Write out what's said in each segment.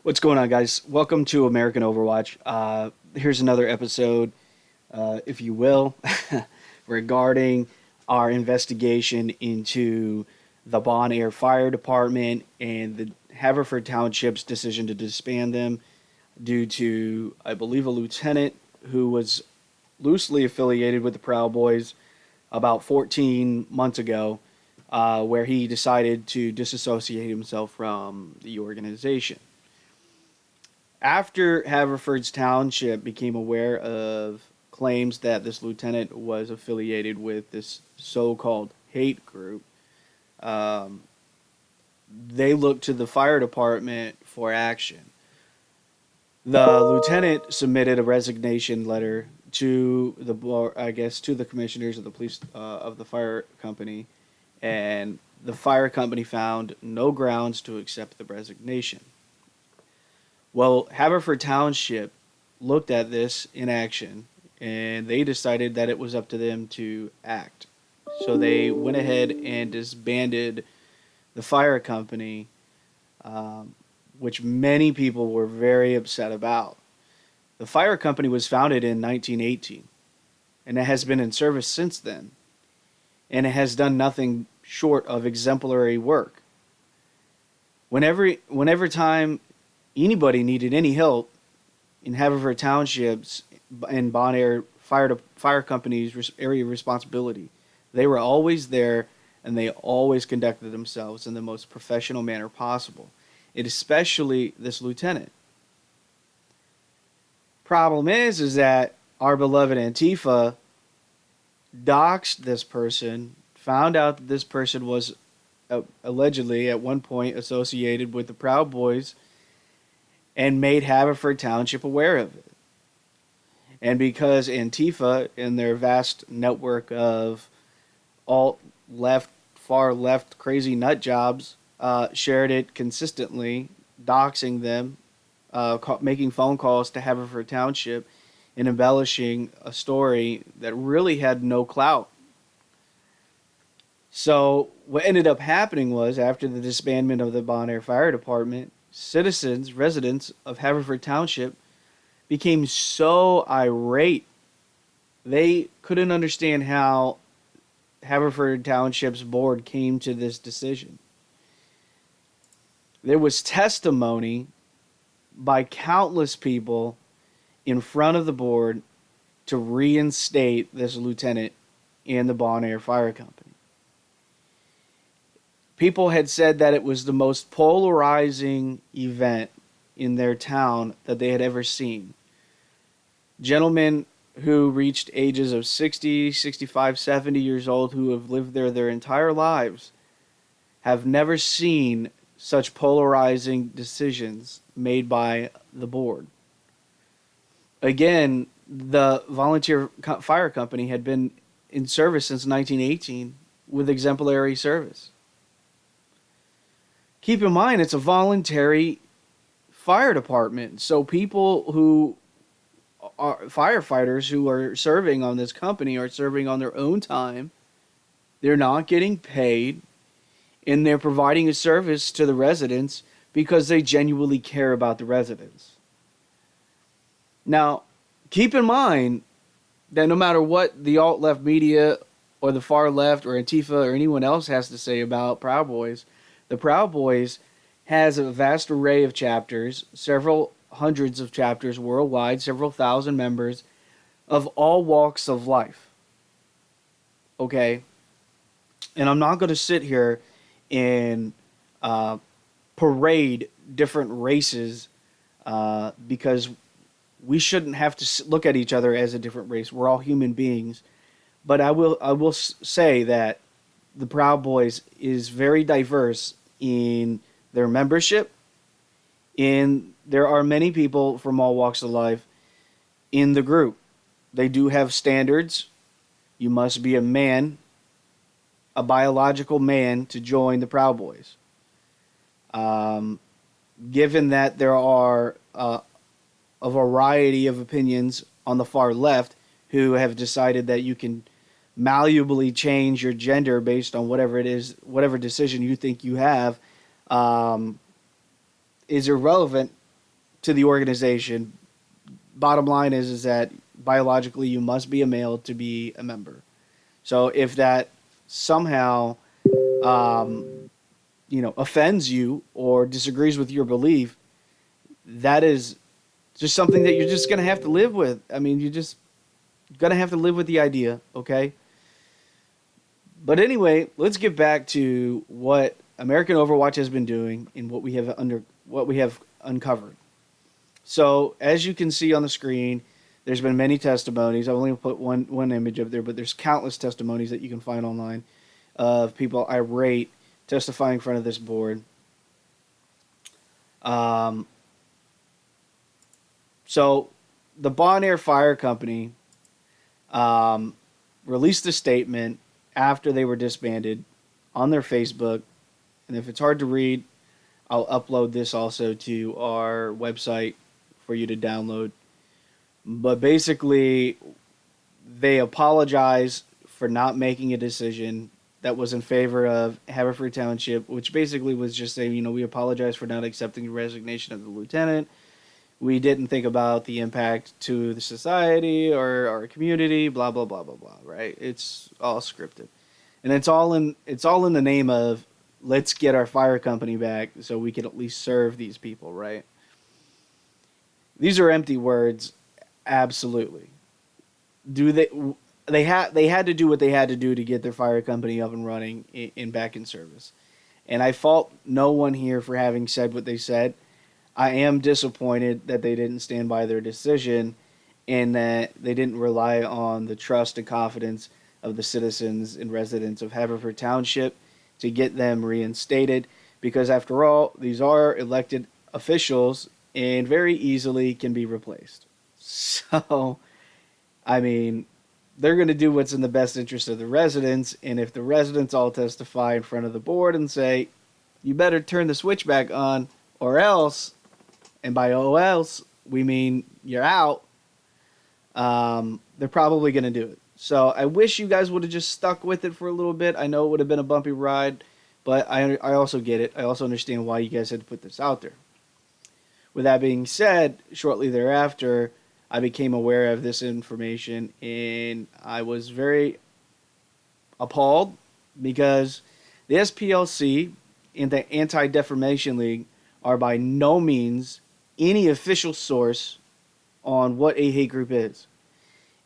What's going on, guys? Welcome to American Overwatch. Here's another episode, if you will, regarding our investigation into the Bon Air Fire Department and the Haverford Township's decision to disband them due to, I believe, a lieutenant who was loosely affiliated with the Proud Boys about 14 months ago, where he decided to disassociate himself from the organization. After Haverford's Township became aware of claims that this lieutenant was affiliated with this so-called hate group, um, they looked to the fire department for action. The lieutenant submitted a resignation letter to to the commissioners of the police of the fire company, and the fire company found no grounds to accept the resignation. Well, Haverford Township looked at this in action and they decided that it was up to them to act. So they went ahead and disbanded the fire company, which many people were very upset about. The fire company was founded in 1918 and it has been in service since then, and it has done nothing short of exemplary work. Whenever time anybody needed any help in Haverford Township's and Bon Air Fire Company's area of responsibility, they were always there and they always conducted themselves in the most professional manner possible. It especially this lieutenant. Problem is that our beloved Antifa doxed this person, found out that this person was allegedly at one point associated with the Proud Boys, and made Haverford Township aware of it. And because Antifa and their vast network of alt-left, far-left crazy nut jobs shared it consistently, doxing them, making phone calls to Haverford Township, and embellishing a story that really had no clout. So what ended up happening was, after the disbandment of the Bon Air Fire Department, citizens, residents of Haverford Township became so irate they couldn't understand how Haverford Township's board came to this decision. There was testimony by countless people in front of the board to reinstate this lieutenant in the Bon Air Fire Company. People had said that it was the most polarizing event in their town that they had ever seen. Gentlemen who reached ages of 60, 65, 70 years old, who have lived there their entire lives, have never seen such polarizing decisions made by the board. Again, the volunteer fire company had been in service since 1918 with exemplary service. Keep in mind, it's a voluntary fire department. So people who are firefighters who are serving on this company are serving on their own time. They're not getting paid, and they're providing a service to the residents because they genuinely care about the residents. Now, keep in mind that no matter what the alt-left media or the far left or Antifa or anyone else has to say about Proud Boys, the Proud Boys has a vast array of chapters, several hundreds of chapters worldwide, several thousand members of all walks of life. Okay? And I'm not going to sit here and parade different races because we shouldn't have to look at each other as a different race. We're all human beings. But I will say that the Proud Boys is very diverse in their membership, and there are many people from all walks of life in the group. They do have standards. You must be a man, a biological man, to join the Proud Boys. Given that there are a variety of opinions on the far left who have decided that you can malleably change your gender based on whatever it is, whatever decision you think you have, is irrelevant to the organization. Bottom line is that biologically you must be a male to be a member. So if that somehow um, offends you or disagrees with your belief, that is just something that you're just gonna have to live with. I mean, you're just gonna have to live with the idea, okay? But anyway, let's get back to what American Overwatch has been doing and what we have uncovered. So, as you can see on the screen, there's been many testimonies. I've only put one image up there, but there's countless testimonies that you can find online of people irate testifying in front of this board. Um, so, the Bon Air Fire Company um, released a statement after they were disbanded on their Facebook. And if it's hard to read, I'll upload this also to our website for you to download. But basically, they apologize for not making a decision that was in favor of Haverford Township, which basically was just saying, we apologize for not accepting the resignation of the lieutenant. We didn't think about the impact to the society or our community, blah, blah, blah, blah, blah, right? It's all scripted. And it's all in the name of, let's get our fire company back so we can at least serve these people, right? These are empty words, absolutely. They had to do what they had to do to get their fire company up and running and back in service. And I fault no one here for having said what they said. I am disappointed that they didn't stand by their decision and that they didn't rely on the trust and confidence of the citizens and residents of Haverford Township to get them reinstated, because after all, these are elected officials and very easily can be replaced. So, I mean, they're going to do what's in the best interest of the residents, and if the residents all testify in front of the board and say, you better turn the switch back on or else, and by "oh else" we mean you're out, they're probably going to do it. So I wish you guys would have just stuck with it for a little bit. I know it would have been a bumpy ride, but I also get it. I also understand why you guys had to put this out there. With that being said, shortly thereafter, I became aware of this information, and I was very appalled because the SPLC and the Antidefamation League are by no means any official source on what a hate group is.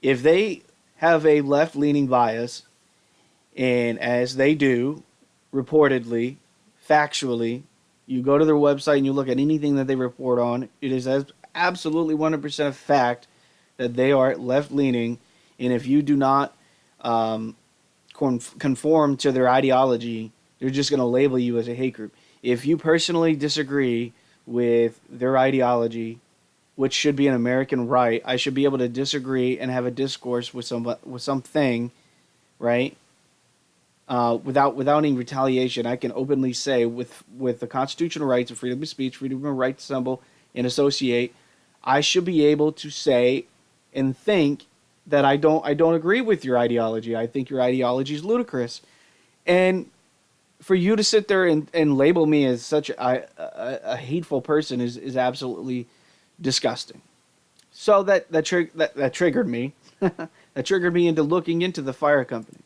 If they have a left-leaning bias, and as they do, reportedly, factually, you go to their website and you look at anything that they report on, it is absolutely 100% a fact that they are left-leaning, and if you do not conform to their ideology, they're just going to label you as a hate group. If you personally disagree with their ideology, which should be an American right, I should be able to disagree and have a discourse with something, right? Without any retaliation, I can openly say with the constitutional rights of freedom of speech, freedom of right to assemble and associate, I should be able to say and think that I don't agree with your ideology. I think your ideology is ludicrous, and for you to sit there and label me as such a hateful person is absolutely disgusting. So that triggered me. That triggered me into looking into the fire company.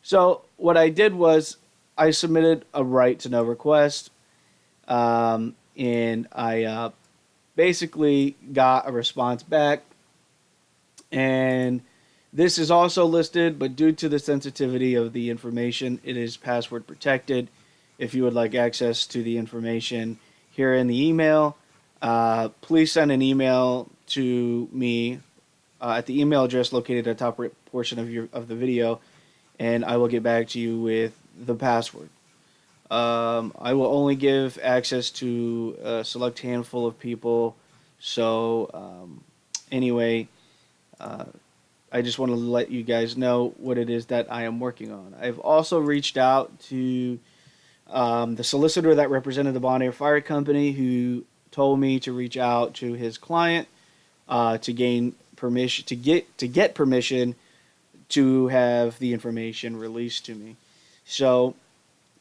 So what I did was I submitted a right to know request, and I basically got a response back. And this is also listed, but due to the sensitivity of the information, it is password protected. If you would like access to the information here in the email, please send an email to me at the email address located at the top right portion of the video, and I will get back to you with the password. I will only give access to a select handful of people. So anyway, I just want to let you guys know what it is that I am working on. I've also reached out to the solicitor that represented the Bon Air Fire Company, who told me to reach out to his client to gain permission to get permission to have the information released to me. So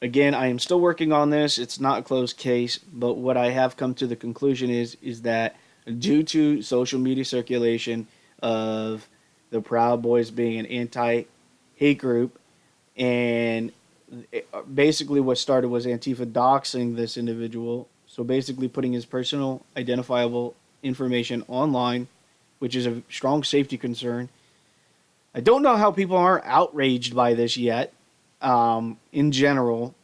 Again, I am still working on this. It's not a closed case, but what I have come to the conclusion is that due to social media circulation of the Proud Boys being an anti-hate group, and basically what started was Antifa doxing this individual, so basically putting his personal identifiable information online, which is a strong safety concern. I don't know how people aren't outraged by this yet, in general,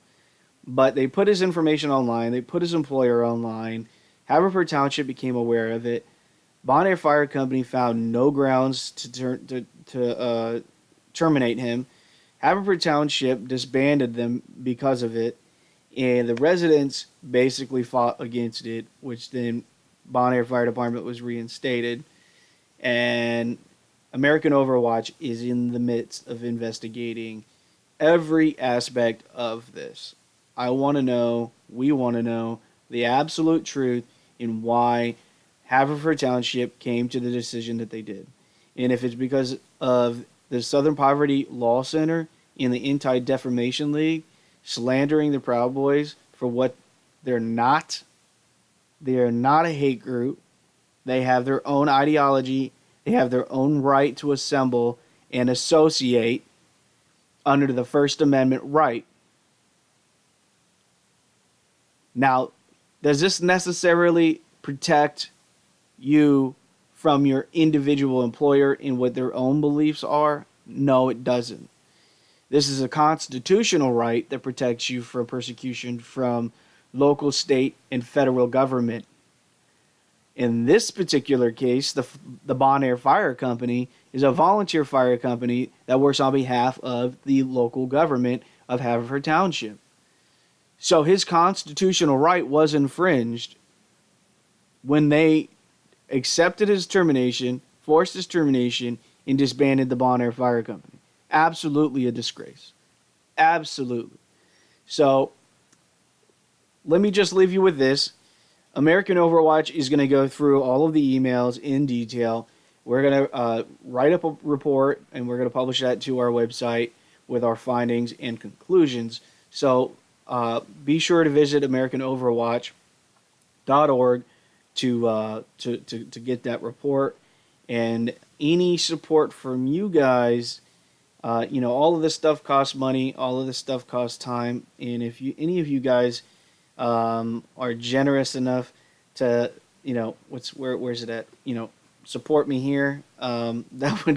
but they put his information online. They put his employer online. Haverford Township became aware of it. Bon Air Fire Company found no grounds to terminate him. Haverford Township disbanded them because of it, and the residents basically fought against it, which then Bon Air Fire Department was reinstated, and American Overwatch is in the midst of investigating every aspect of this. I want to know, we want to know the absolute truth in why Haverford Township came to the decision that they did. And if it's because of the Southern Poverty Law Center and the Anti-Defamation League slandering the Proud Boys for what they're not. They are not a hate group. They have their own ideology. They have their own right to assemble and associate under the First Amendment right. Now, does this necessarily protect you from your individual employer in what their own beliefs are? No, it doesn't. This is a constitutional right that protects you from persecution from local, state, and federal government. In this particular case, the Bon Air Fire Company is a volunteer fire company that works on behalf of the local government of Haverford Township. So his constitutional right was infringed when they accepted his termination, forced his termination, and disbanded the Bon Air Fire Company. Absolutely a disgrace. Absolutely. So let me just leave you with this. American Overwatch is going to go through all of the emails in detail. We're going to write up a report, and we're going to publish that to our website with our findings and conclusions. So be sure to visit AmericanOverwatch.org to get that report. And any support from you guys, all of this stuff costs money. All of this stuff costs time. And if any of you guys are generous enough to, where's it at? Support me here. That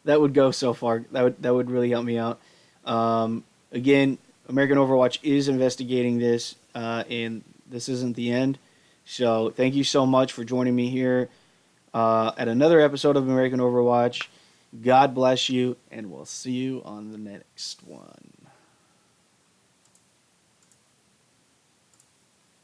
would go so far. That would really help me out. Again, American Overwatch is investigating this, and this isn't the end. So thank you so much for joining me here at another episode of American Overwatch. God bless you, and we'll see you on the next one.